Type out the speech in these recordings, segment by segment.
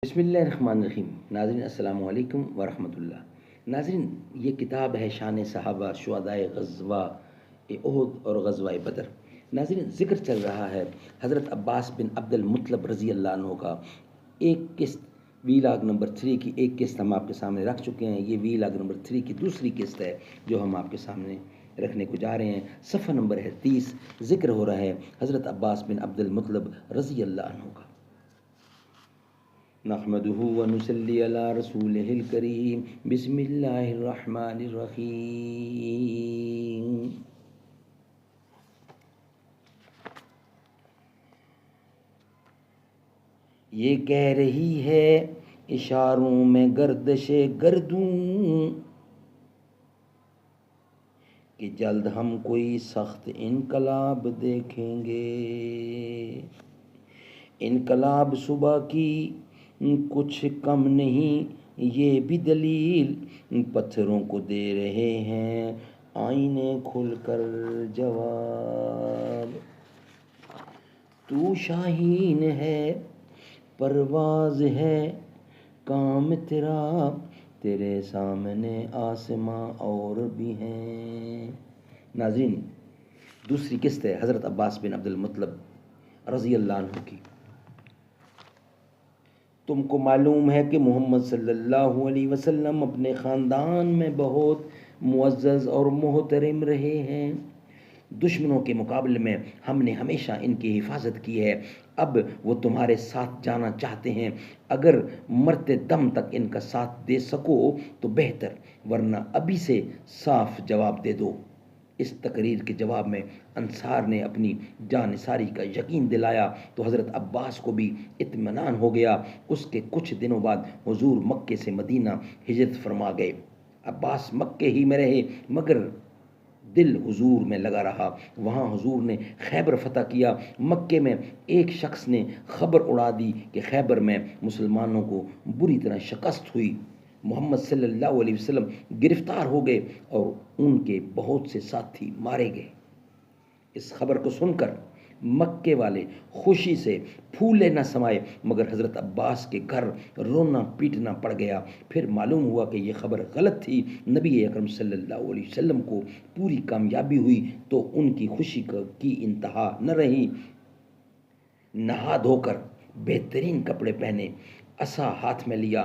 بسم اللہ الرحمن الرحیم. ناظرین السلام علیکم ورحمۃ اللہ. ناظرین، یہ کتاب ہے شان صحابہ شہدائے غزوہ احد اور غزوہ بدر. ناظرین، ذکر چل رہا ہے حضرت عباس بن عبد المطلب رضی اللہ عنہ کا. ایک قسط وی لاگ نمبر 3 کی ایک قسط ہم آپ کے سامنے رکھ چکے ہیں. یہ وی لاگ نمبر 3 کی دوسری قسط ہے جو ہم آپ کے سامنے رکھنے کو جا رہے ہیں. صفحہ نمبر ہے 30. ذکر ہو رہا ہے حضرت عباس بن عبد المطلب رضی اللہ عنہ کا. نحمده ونصلي على رسوله الكريم. بسم الله الرحمن الرحيم. یہ کہہ رہی ہے اشاروں میں گردش گردوں کہ جلد ہم کوئی سخت انقلاب دیکھیں گے. انقلاب صبح کی کچھ کم نہیں، یہ بھی دلیل پتھروں کو دے رہے ہیں آئینے کھل کر جواب. تو شاہین ہے پرواز ہے کام تیرا، تیرے سامنے آسماں اور بھی ہیں. ناظرین، دوسری قسط ہے حضرت عباس بن عبد المطلب رضی اللہ عنہ کی. تم کو معلوم ہے کہ محمد صلی اللہ علیہ وسلم اپنے خاندان میں بہت معزز اور محترم رہے ہیں. دشمنوں کے مقابلے میں ہم نے ہمیشہ ان کی حفاظت کی ہے. اب وہ تمہارے ساتھ جانا چاہتے ہیں. اگر مرتے دم تک ان کا ساتھ دے سکو تو بہتر، ورنہ ابھی سے صاف جواب دے دو. اس تقریر کے جواب میں انصار نے اپنی جانثاری کا یقین دلایا تو حضرت عباس کو بھی اطمینان ہو گیا. اس کے کچھ دنوں بعد حضور مکے سے مدینہ ہجرت فرما گئے. عباس مکے ہی میں رہے مگر دل حضور میں لگا رہا. وہاں حضور نے خیبر فتح کیا. مکے میں ایک شخص نے خبر اڑا دی کہ خیبر میں مسلمانوں کو بری طرح شکست ہوئی. محمد صلی اللہ علیہ وسلم گرفتار ہو گئے اور ان کے بہت سے ساتھی مارے گئے. اس خبر کو سن کر مکے والے خوشی سے پھولے نہ سمائے مگر حضرت عباس کے گھر رونا پیٹنا پڑ گیا. پھر معلوم ہوا کہ یہ خبر غلط تھی. نبی اکرم صلی اللہ علیہ وسلم کو پوری کامیابی ہوئی تو ان کی خوشی کی انتہا نہ رہی. نہا دھو کر بہترین کپڑے پہنے، عصا ہاتھ میں لیا،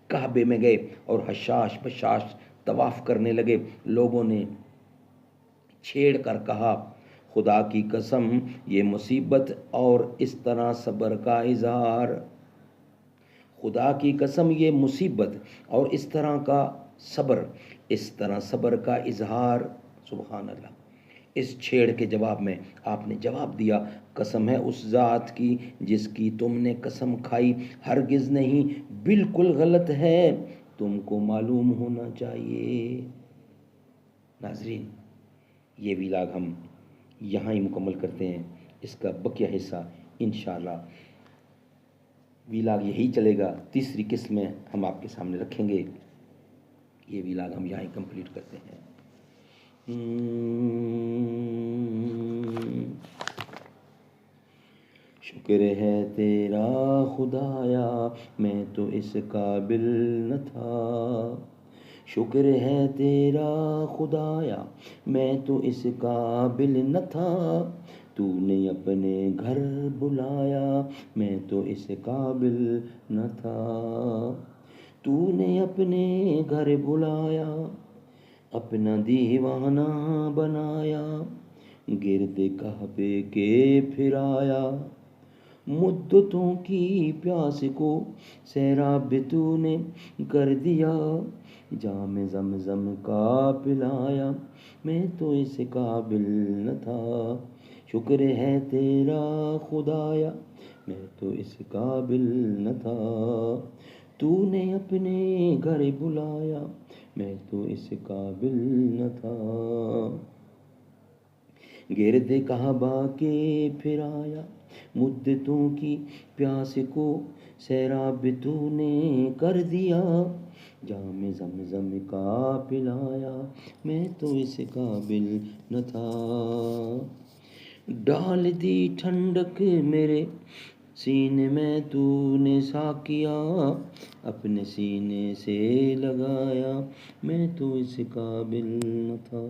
کعبے میں گئے اور حشاش بشاش طواف کرنے لگے. لوگوں نے چھیڑ کر کہا، خدا کی قسم یہ مصیبت اور اس طرح صبر کا اظہار. خدا کی قسم یہ مصیبت اور اس طرح صبر کا اظہار. سبحان اللہ. اس چھیڑ کے جواب میں آپ نے جواب دیا، قسم ہے اس ذات کی جس کی تم نے قسم کھائی، ہرگز نہیں، بالکل غلط ہے، تم کو معلوم ہونا چاہیے. ناظرین، یہ ویلاگ ہم یہاں ہی مکمل کرتے ہیں. اس کا بقیہ حصہ انشاءاللہ ویلاگ یہی چلے گا. تیسری قسط میں ہم آپ کے سامنے رکھیں گے. یہ ویلاگ ہم یہاں ہی کمپلیٹ کرتے ہیں. شکر ہے تیرا خدایا میں تو اس قابل نہ تھا. شکر ہے تیرا خدایا میں تو اس قابل نہ تھا. تو نے اپنے گھر بلایا میں تو اس قابل نہ تھا. تو نے اپنے گھر بلایا اپنا دیوانہ بنایا. گرد کعبے کے پھرایا مدتوں کی پیاس کو سیراب تو نے کر دیا. جام زمزم کا پلایا میں تو اس قابل نہ تھا. شکر ہے تیرا خدایا میں تو اس قابل نہ تھا. تو نے اپنے گھر بلایا میں تو اس قابل نہ تھا. گرد کعبہ کے پھرایا مدتوں کی پیاس کو سیراب تو نے کر دیا. جام زمزم کا پلایا میں تو اس قابل نہ تھا. ڈال دی ٹھنڈک میرے سینے میں تو نے ساقیا اپنے سینے سے لگایا، میں تو اس قابل نہ تھا۔